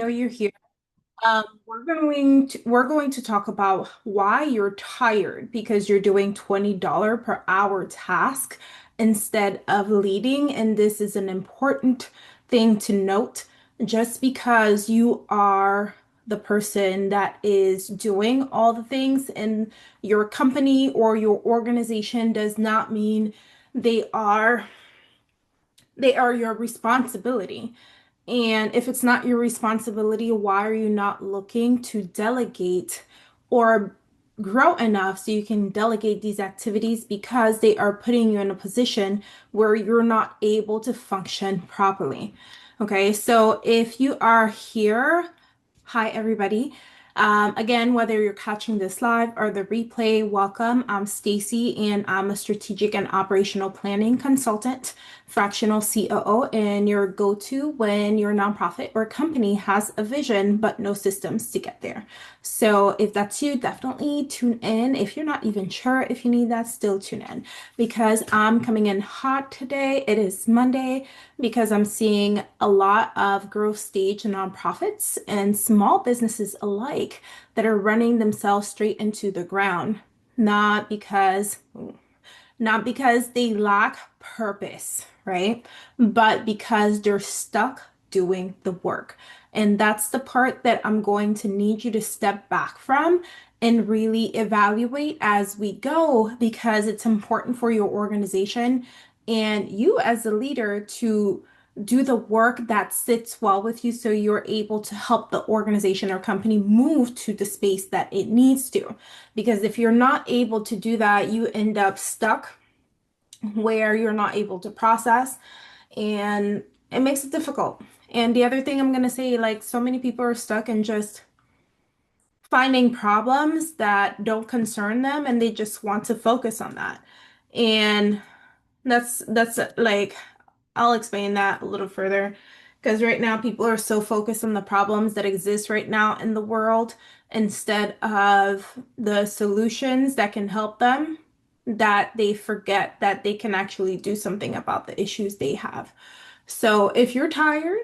know you're here. We're going to talk about why you're tired because you're doing $20 per hour task instead of leading, and this is an important thing to note. Just because you are the person that is doing all the things in your company or your organization does not mean they are they are your responsibility. And if it's not your responsibility, why are you not looking to delegate or grow enough so you can delegate these activities because they are putting you in a position where you're not able to function properly? Okay, so if you are here, hi everybody. Again, whether you're catching this live or the replay, welcome. I'm Stacy and I'm a strategic and operational planning consultant, fractional COO, and your go-to when your nonprofit or company has a vision but no systems to get there. So if that's you, definitely tune in. If you're not even sure if you need that, still tune in because I'm coming in hot today. It is Monday because I'm seeing a lot of growth stage nonprofits and small businesses alike that are running themselves straight into the ground, not because not because they lack purpose, right? But because they're stuck doing the work. And that's the part that I'm going to need you to step back from and really evaluate as we go because it's important for your organization and you as a leader to do the work that sits well with you so you're able to help the organization or company move to the space that it needs to. Because if you're not able to do that, you end up stuck where you're not able to process and it makes it difficult. And the other thing I'm going to say, like so many people are stuck in just finding problems that don't concern them and they just want to focus on that. And that's like I'll explain that a little further because right now people are so focused on the problems that exist right now in the world instead of the solutions that can help them that they forget that they can actually do something about the issues they have. So if you're tired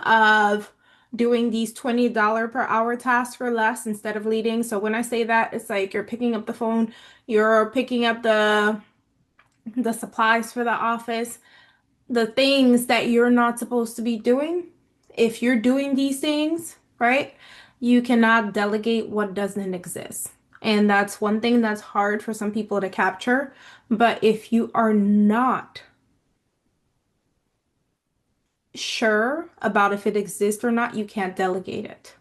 of doing these $20 per hour tasks or less instead of leading, so when I say that, it's like you're picking up the phone, you're picking up the supplies for the office, the things that you're not supposed to be doing. If you're doing these things, right, you cannot delegate what doesn't exist. And that's one thing that's hard for some people to capture. But if you are not sure about if it exists or not, you can't delegate it.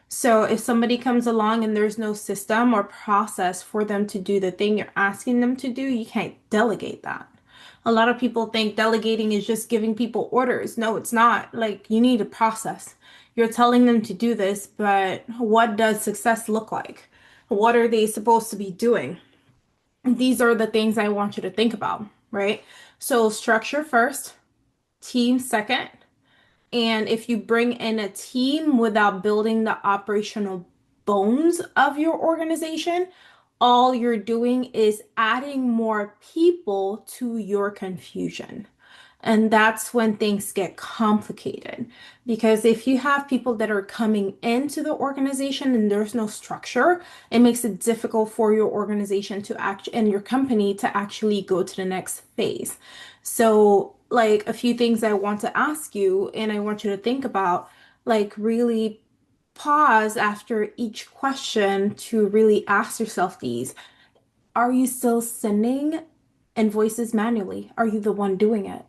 So if somebody comes along and there's no system or process for them to do the thing you're asking them to do, you can't delegate that. A lot of people think delegating is just giving people orders. No, it's not. Like you need a process. You're telling them to do this, but what does success look like? What are they supposed to be doing? These are the things I want you to think about, right? So structure first, team second, and if you bring in a team without building the operational bones of your organization, all you're doing is adding more people to your confusion. And that's when things get complicated. Because if you have people that are coming into the organization and there's no structure, it makes it difficult for your organization to act and your company to actually go to the next phase. So, like a few things I want to ask you, and I want you to think about, like, really pause after each question to really ask yourself these. Are you still sending invoices manually? Are you the one doing it?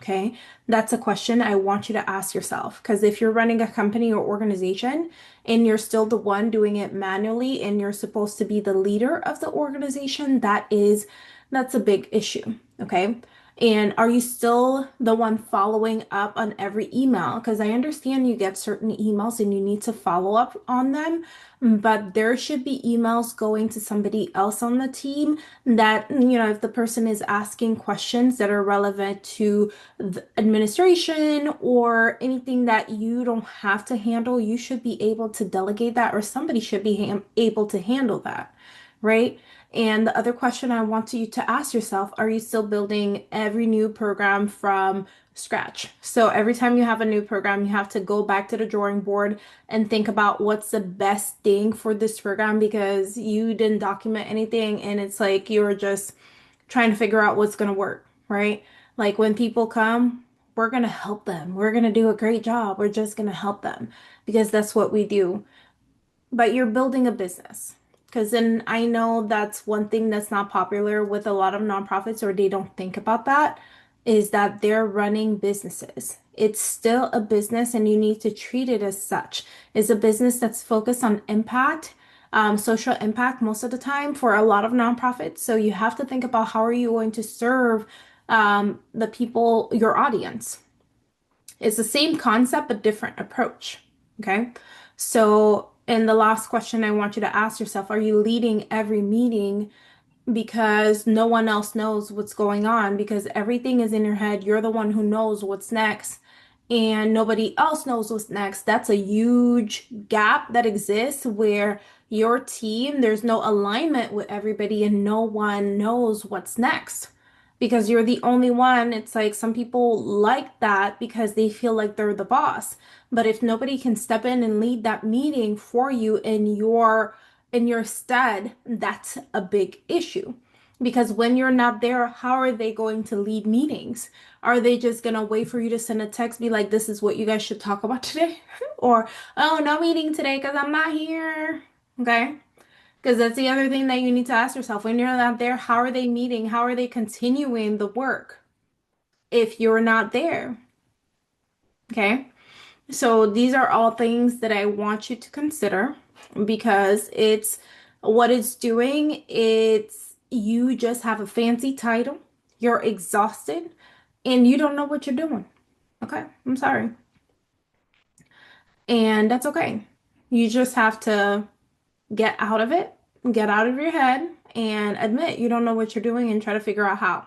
Okay, that's a question I want you to ask yourself because if you're running a company or organization and you're still the one doing it manually and you're supposed to be the leader of the organization, that's a big issue. Okay. And are you still the one following up on every email? Because I understand you get certain emails and you need to follow up on them, but there should be emails going to somebody else on the team that, if the person is asking questions that are relevant to the administration or anything that you don't have to handle, you should be able to delegate that, or somebody should be able to handle that, right? And the other question I want you to ask yourself, are you still building every new program from scratch. So every time you have a new program, you have to go back to the drawing board and think about what's the best thing for this program because you didn't document anything and it's like you're just trying to figure out what's going to work, right? Like when people come, we're going to help them. We're going to do a great job. We're just going to help them because that's what we do. But you're building a business. Because then I know that's one thing that's not popular with a lot of nonprofits, or they don't think about that, is that they're running businesses. It's still a business and you need to treat it as such. It's a business that's focused on impact, social impact most of the time for a lot of nonprofits. So you have to think about how are you going to serve the people, your audience. It's the same concept, but different approach. Okay. So, in the last question, I want you to ask yourself, are you leading every meeting because no one else knows what's going on because everything is in your head. You're the one who knows what's next and nobody else knows what's next. That's a huge gap that exists where your team, there's no alignment with everybody and no one knows what's next because you're the only one. It's like some people like that because they feel like they're the boss. But if nobody can step in and lead that meeting for you in your stead, that's a big issue. Because when you're not there, how are they going to lead meetings? Are they just gonna wait for you to send a text, be like, this is what you guys should talk about today? Or, oh, no meeting today because I'm not here. Okay? Because that's the other thing that you need to ask yourself. When you're not there, how are they meeting? How are they continuing the work if you're not there? Okay? So these are all things that I want you to consider because it's what it's doing. It's you just have a fancy title, you're exhausted, and you don't know what you're doing. Okay, I'm sorry. And that's okay. You just have to get out of it, get out of your head, and admit you don't know what you're doing and try to figure out how.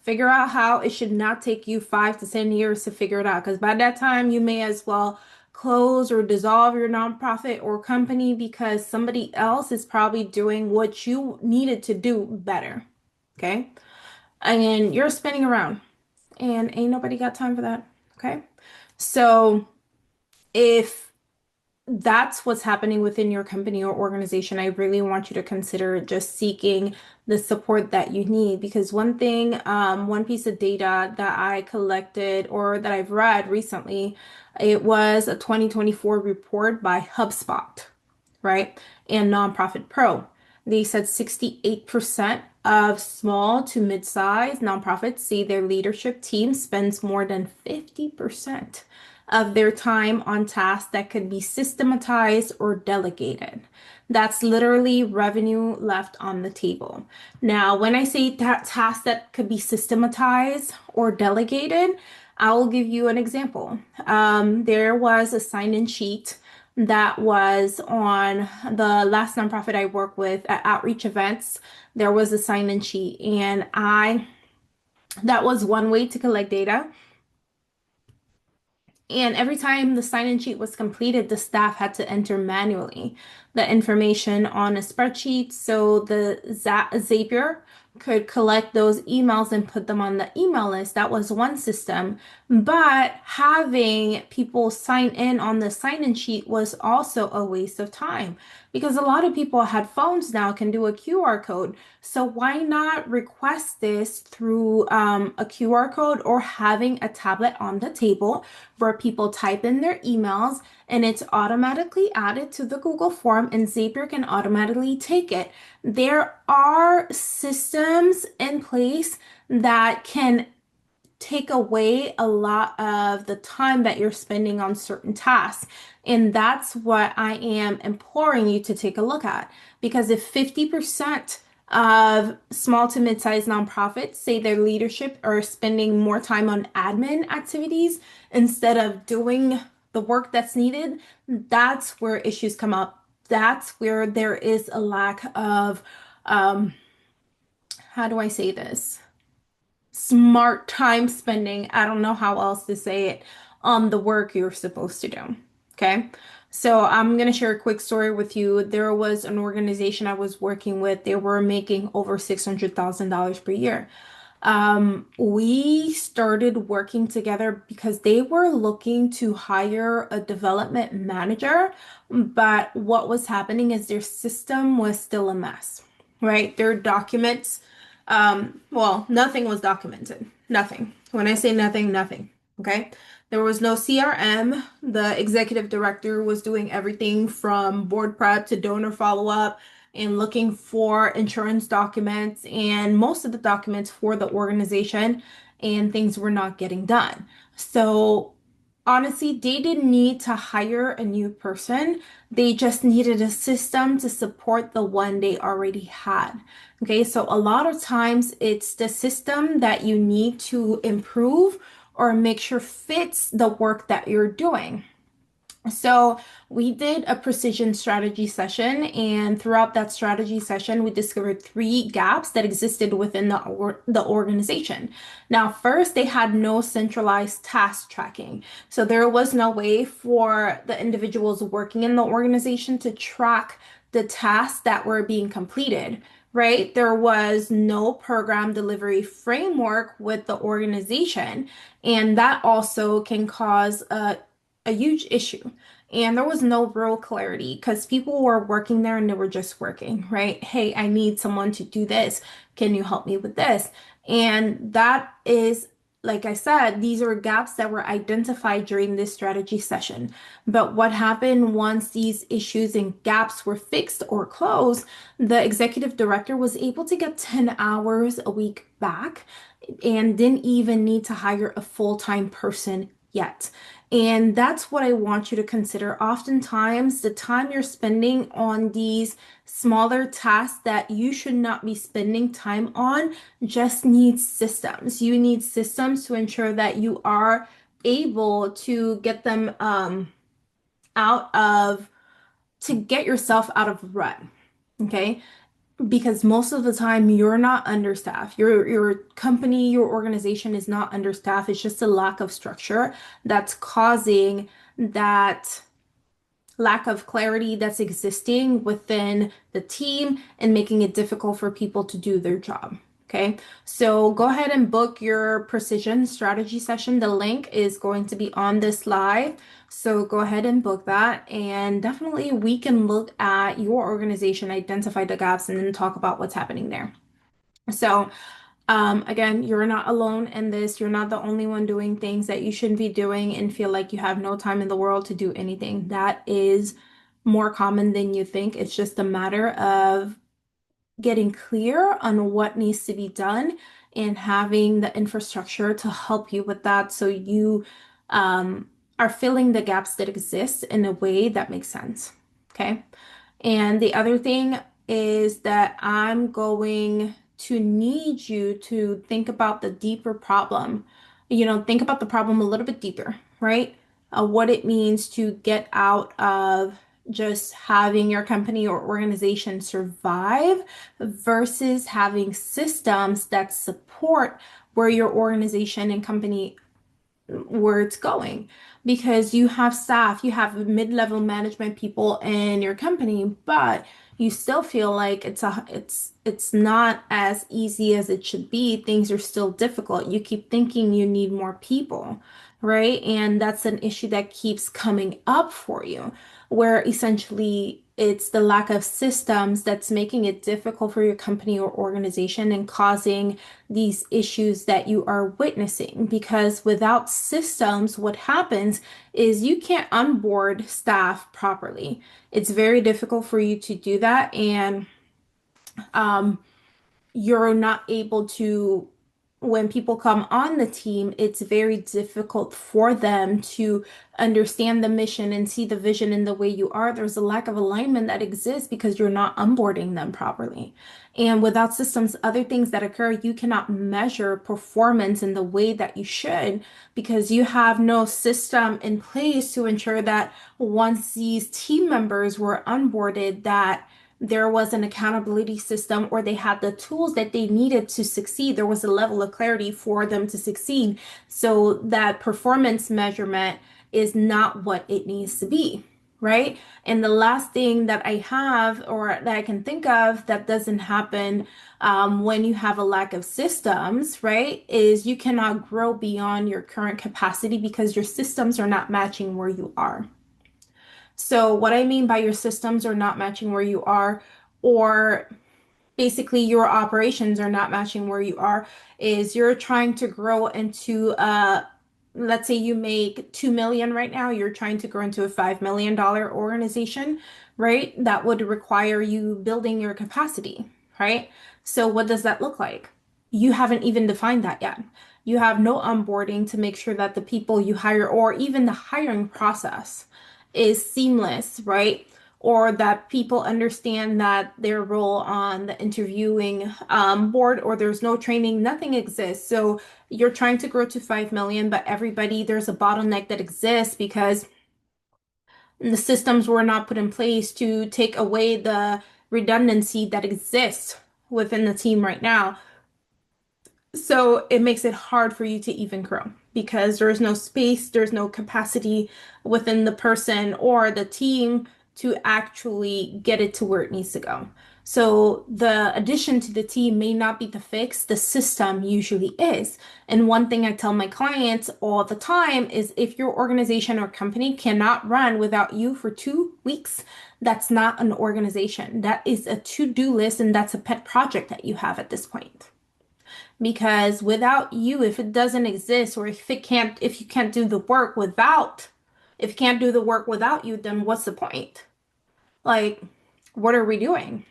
Figure out how. It should not take you 5 to 10 years to figure it out because by that time you may as well close or dissolve your nonprofit or company because somebody else is probably doing what you needed to do better. Okay. And you're spinning around and ain't nobody got time for that. Okay. So if that's what's happening within your company or organization, I really want you to consider just seeking the support that you need. Because one thing, one piece of data that I collected or that I've read recently, it was a 2024 report by HubSpot, right? And Nonprofit Pro. They said 68% of small to mid-sized nonprofits see their leadership team spends more than 50% of their time on tasks that could be systematized or delegated. That's literally revenue left on the table. Now, when I say that tasks that could be systematized or delegated, I will give you an example. There was a sign-in sheet that was on the last nonprofit I work with at outreach events. There was a sign-in sheet, and that was one way to collect data. And every time the sign-in sheet was completed, the staff had to enter manually the information on a spreadsheet so the Zapier could collect those emails and put them on the email list. That was one system. But having people sign in on the sign-in sheet was also a waste of time because a lot of people had phones now can do a QR code. So why not request this through a QR code or having a tablet on the table where people type in their emails and it's automatically added to the Google form and Zapier can automatically take it. There are systems in place that can take away a lot of the time that you're spending on certain tasks. And that's what I am imploring you to take a look at. Because if 50% of small to mid-sized nonprofits say their leadership are spending more time on admin activities instead of doing the work that's needed, that's where issues come up. That's where there is a lack of, how do I say this? Smart time spending. I don't know how else to say it on the work you're supposed to do. Okay. So I'm going to share a quick story with you. There was an organization I was working with. They were making over $600,000 per year. We started working together because they were looking to hire a development manager, but what was happening is their system was still a mess, right? Their documents, well, nothing was documented. Nothing. When I say nothing, nothing. Okay. There was no CRM. The executive director was doing everything from board prep to donor follow-up and looking for insurance documents and most of the documents for the organization, and things were not getting done. So honestly, they didn't need to hire a new person. They just needed a system to support the one they already had. Okay, so a lot of times it's the system that you need to improve or make sure fits the work that you're doing. So we did a precision strategy session, and throughout that strategy session, we discovered three gaps that existed within the organization. Now, first, they had no centralized task tracking. So there was no way for the individuals working in the organization to track the tasks that were being completed, right? There was no program delivery framework with the organization, and that also can cause a huge issue. And there was no real clarity because people were working there and they were just working, right? Hey, I need someone to do this. Can you help me with this? And that is, like I said, these are gaps that were identified during this strategy session. But what happened once these issues and gaps were fixed or closed, the executive director was able to get 10 hours a week back and didn't even need to hire a full-time person yet. And that's what I want you to consider. Oftentimes, the time you're spending on these smaller tasks that you should not be spending time on just needs systems. You need systems to ensure that you are able to get them out of, to get yourself out of rut. Okay, because most of the time you're not understaffed. Your company, your organization is not understaffed. It's just a lack of structure that's causing that lack of clarity that's existing within the team and making it difficult for people to do their job. Okay, so go ahead and book your precision strategy session. The link is going to be on this live. So go ahead and book that. And definitely we can look at your organization, identify the gaps, and then talk about what's happening there. So again, you're not alone in this. You're not the only one doing things that you shouldn't be doing and feel like you have no time in the world to do anything. That is more common than you think. It's just a matter of getting clear on what needs to be done and having the infrastructure to help you with that so you are filling the gaps that exist in a way that makes sense. Okay. And the other thing is that I'm going to need you to think about the deeper problem. Think about the problem a little bit deeper, right? What it means to get out of just having your company or organization survive versus having systems that support where your organization and company where it's going, because you have staff, you have mid-level management people in your company, but you still feel like it's not as easy as it should be. Things are still difficult. You keep thinking you need more people, right? And that's an issue that keeps coming up for you, where essentially it's the lack of systems that's making it difficult for your company or organization and causing these issues that you are witnessing. Because without systems, what happens is you can't onboard staff properly. It's very difficult for you to do that, and um, you're not able to, when people come on the team, it's very difficult for them to understand the mission and see the vision in the way you are. There's a lack of alignment that exists because you're not onboarding them properly. And without systems, other things that occur, you cannot measure performance in the way that you should because you have no system in place to ensure that once these team members were onboarded, that there was an accountability system or they had the tools that they needed to succeed. There was a level of clarity for them to succeed so that performance measurement is not what it needs to be. right? And the last thing that I have or that I can think of that doesn't happen when you have a lack of systems, right, is you cannot grow beyond your current capacity because your systems are not matching where you are. So, what I mean by your systems are not matching where you are, or basically your operations are not matching where you are, is you're trying to grow into let's say you make 2 million right now, you're trying to grow into a $5 million organization, right? That would require you building your capacity, right? So what does that look like? You haven't even defined that yet. You have no onboarding to make sure that the people you hire or even the hiring process is seamless, right? Or that people understand that their role on the interviewing board, or there's no training, nothing exists. So you're trying to grow to 5 million, but everybody, there's a bottleneck that exists because the systems were not put in place to take away the redundancy that exists within the team right now. So it makes it hard for you to even grow because there's no space, there's no capacity within the person or the team to actually get it to where it needs to go. So the addition to the team may not be the fix, the system usually is. And one thing I tell my clients all the time is if your organization or company cannot run without you for 2 weeks, that's not an organization. That is a to-do list and that's a pet project that you have at this point. Because without you, if it doesn't exist, or if you can't do the work without, if you can't do the work without you, then what's the point? Like, what are we doing?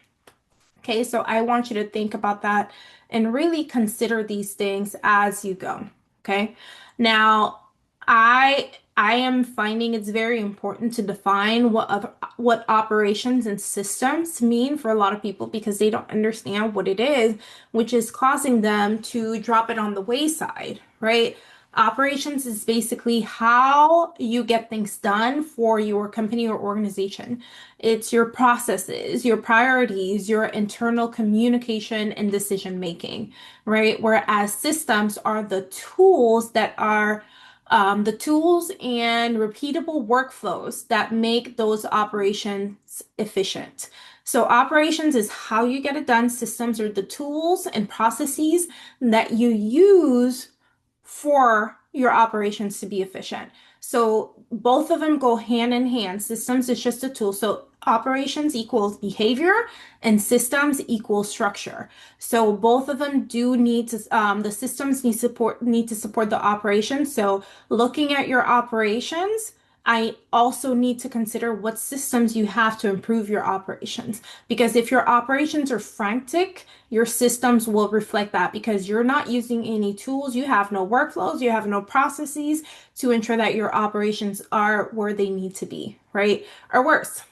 Okay, so I want you to think about that and really consider these things as you go. Okay. Now, I am finding it's very important to define what operations and systems mean for a lot of people because they don't understand what it is, which is causing them to drop it on the wayside, right? Operations is basically how you get things done for your company or organization. It's your processes, your priorities, your internal communication and decision making, right? Whereas systems are the tools that are the tools and repeatable workflows that make those operations efficient. So operations is how you get it done. Systems are the tools and processes that you use for your operations to be efficient. So both of them go hand in hand. Systems is just a tool. So operations equals behavior and systems equals structure. So both of them do need to, the systems need to support the operations. So looking at your operations, I also need to consider what systems you have to improve your operations. Because if your operations are frantic, your systems will reflect that because you're not using any tools, you have no workflows, you have no processes to ensure that your operations are where they need to be, right? Or worse,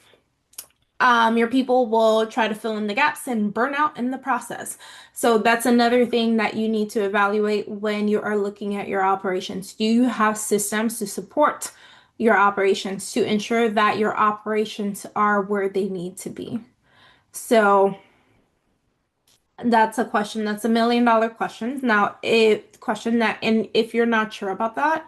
your people will try to fill in the gaps and burn out in the process. So that's another thing that you need to evaluate when you are looking at your operations. Do you have systems to support your operations to ensure that your operations are where they need to be? So that's a question. That's $1 million question. Now, a question that, and if you're not sure about that,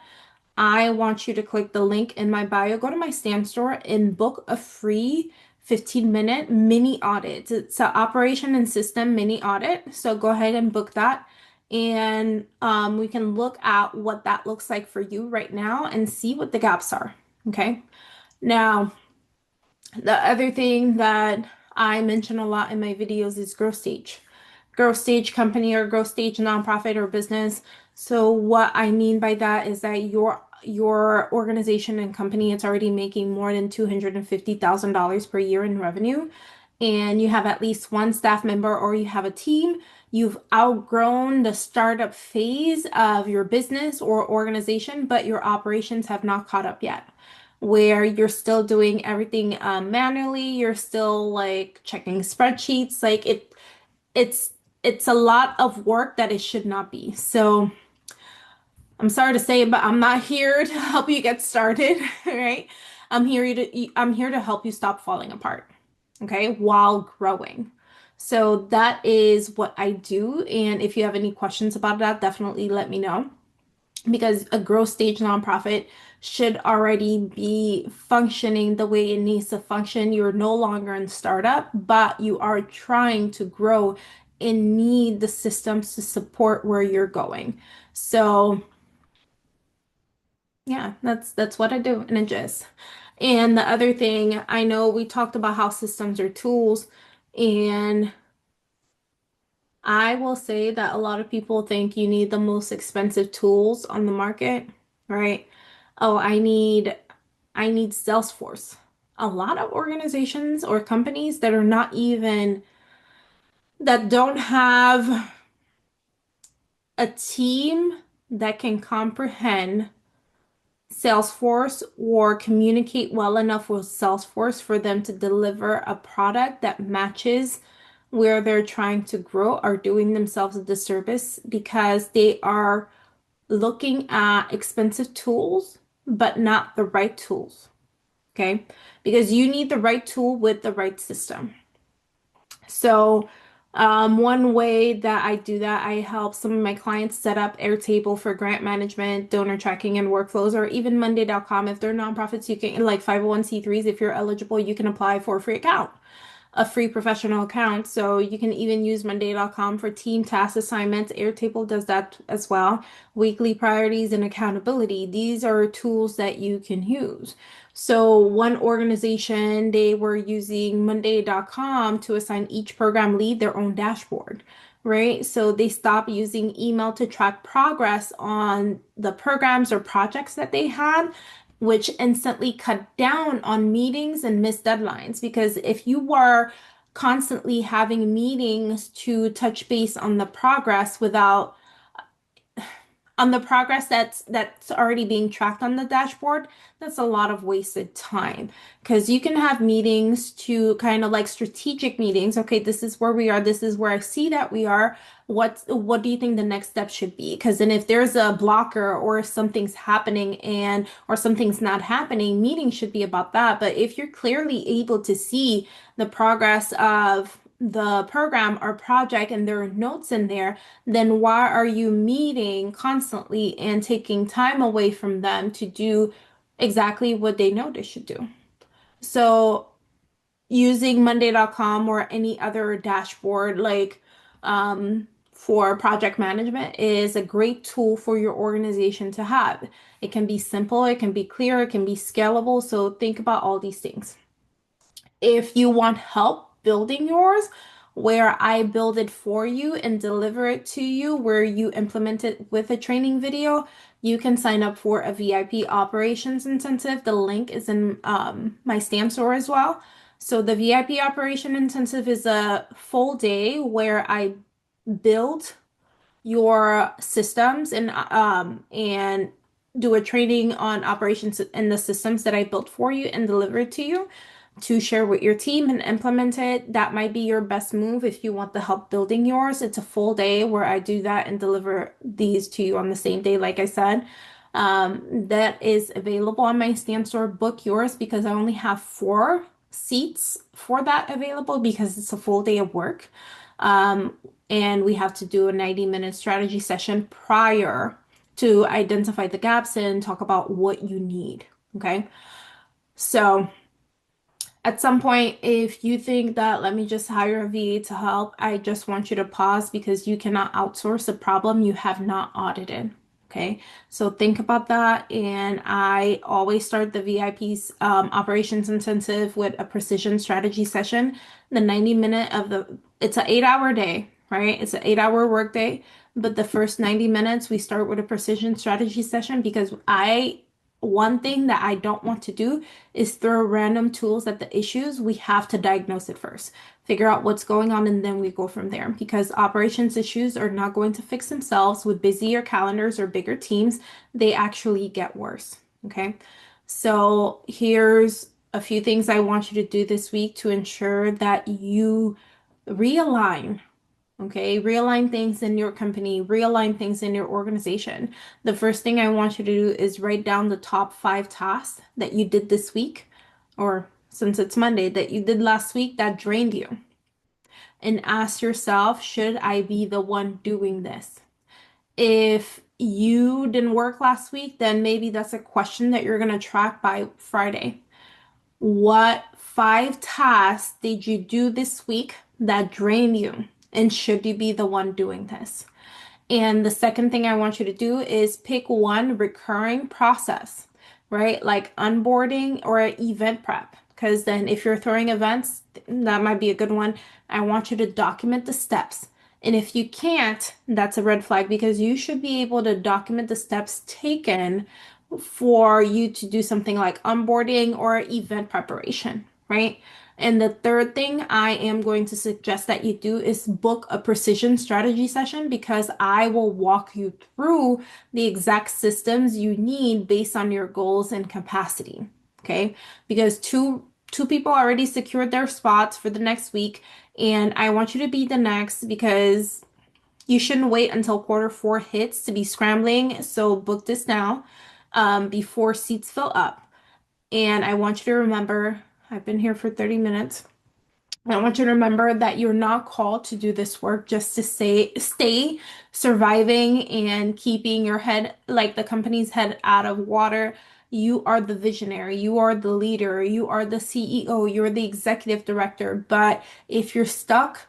I want you to click the link in my bio, go to my Stand store and book a free 15-minute mini audit. It's an operation and system mini audit. So go ahead and book that. And we can look at what that looks like for you right now and see what the gaps are. Okay. Now, the other thing that I mention a lot in my videos is growth stage. Growth stage company or growth stage nonprofit or business. So what I mean by that is that your organization and company is already making more than $250,000 per year in revenue, and you have at least one staff member or you have a team. You've outgrown the startup phase of your business or organization, but your operations have not caught up yet where you're still doing everything manually, you're still like checking spreadsheets, like it's it's a lot of work that it should not be. So I'm sorry to say, but I'm not here to help you get started, right? I'm here to help you stop falling apart, okay, while growing. So that is what I do. And if you have any questions about that, definitely let me know. because a growth stage nonprofit should already be functioning the way it needs to function. You're no longer in startup, but you are trying to grow and need the systems to support where you're going. So, yeah, that's what I do in a gist. And the other thing, I know we talked about how systems are tools, and I will say that a lot of people think you need the most expensive tools on the market, right? Oh, I need Salesforce. A lot of organizations or companies that are not even that don't have a team that can comprehend Salesforce or communicate well enough with Salesforce for them to deliver a product that matches where they're trying to grow are doing themselves a disservice because they are looking at expensive tools, but not the right tools. Okay. Because you need the right tool with the right system. So, one way that I do that, I help some of my clients set up Airtable for grant management, donor tracking, and workflows, or even Monday.com. If they're nonprofits, you can, like 501(c)(3)s, if you're eligible, you can apply for a free account, a free professional account. So you can even use Monday.com for team task assignments. Airtable does that as well. Weekly priorities and accountability. These are tools that you can use. So one organization, they were using Monday.com to assign each program lead their own dashboard, right? So they stopped using email to track progress on the programs or projects that they had, which instantly cut down on meetings and missed deadlines. Because if you were constantly having meetings to touch base on the progress without on the progress that's already being tracked on the dashboard, that's a lot of wasted time because you can have meetings to kind of like strategic meetings. Okay, this is where we are, this is where I see that we are. What do you think the next step should be? Because then if there's a blocker or if something's happening and or something's not happening, meetings should be about that. But if you're clearly able to see the progress of the program or project and there are notes in there, then why are you meeting constantly and taking time away from them to do exactly what they know they should do? So using Monday.com or any other dashboard for project management is a great tool for your organization to have. It can be simple, it can be clear, it can be scalable. So think about all these things. If you want help building yours, where I build it for you and deliver it to you, where you implement it with a training video, you can sign up for a VIP operations intensive. The link is in my Stamp store as well. So the VIP operation intensive is a full day where I build your systems and do a training on operations and the systems that I built for you and deliver it to you to share with your team and implement it. That might be your best move if you want the help building yours. It's a full day where I do that and deliver these to you on the same day, like I said. That is available on my Stamp store. Book yours because I only have 4 seats for that available because it's a full day of work. Um, and we have to do a 90-minute strategy session prior to identify the gaps and talk about what you need. Okay. So at some point, if you think that let me just hire a VA to help, I just want you to pause because you cannot outsource a problem you have not audited. Okay, so think about that. And I always start the VIP's operations intensive with a precision strategy session. The 90-minute of it's an 8-hour day, right? It's an 8-hour work day. But the first 90 minutes, we start with a precision strategy session because one thing that I don't want to do is throw random tools at the issues. We have to diagnose it first, figure out what's going on, and then we go from there because operations issues are not going to fix themselves with busier calendars or bigger teams. They actually get worse. Okay. So here's a few things I want you to do this week to ensure that you realign. Okay, realign things in your company, realign things in your organization. The first thing I want you to do is write down the top 5 tasks that you did this week, or since it's Monday, that you did last week that drained you. And ask yourself, should I be the one doing this? If you didn't work last week, then maybe that's a question that you're going to track by Friday. What 5 tasks did you do this week that drained you? And should you be the one doing this? And the second thing I want you to do is pick one recurring process, right? Like onboarding or event prep. Because then if you're throwing events, that might be a good one. I want you to document the steps. And if you can't, that's a red flag because you should be able to document the steps taken for you to do something like onboarding or event preparation, right? And the third thing I am going to suggest that you do is book a precision strategy session because I will walk you through the exact systems you need based on your goals and capacity. Okay? Because two people already secured their spots for the next week, and I want you to be the next because you shouldn't wait until quarter 4 hits to be scrambling. So book this now, before seats fill up. And I want you to remember, I've been here for 30 minutes. I want you to remember that you're not called to do this work just to stay surviving and keeping your head, like the company's head out of water. You are the visionary, you are the leader, you are the CEO, you're the executive director. But if you're stuck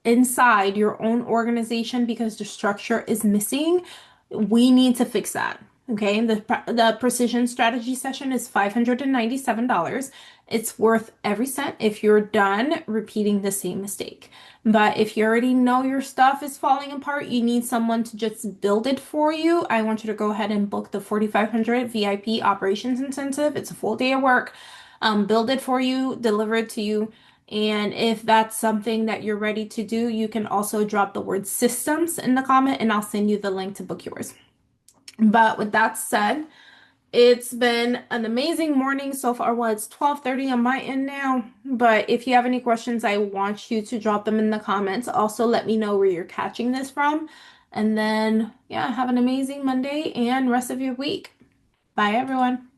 inside your own organization because the structure is missing, we need to fix that. Okay, the precision strategy session is $597. It's worth every cent if you're done repeating the same mistake. But if you already know your stuff is falling apart, you need someone to just build it for you. I want you to go ahead and book the 4,500 VIP operations incentive. It's a full day of work. Build it for you, deliver it to you. And if that's something that you're ready to do, you can also drop the word systems in the comment and I'll send you the link to book yours. But with that said, it's been an amazing morning so far. Well, it's 12:30 on my end now. But if you have any questions, I want you to drop them in the comments. Also, let me know where you're catching this from. And then, yeah, have an amazing Monday and rest of your week. Bye, everyone.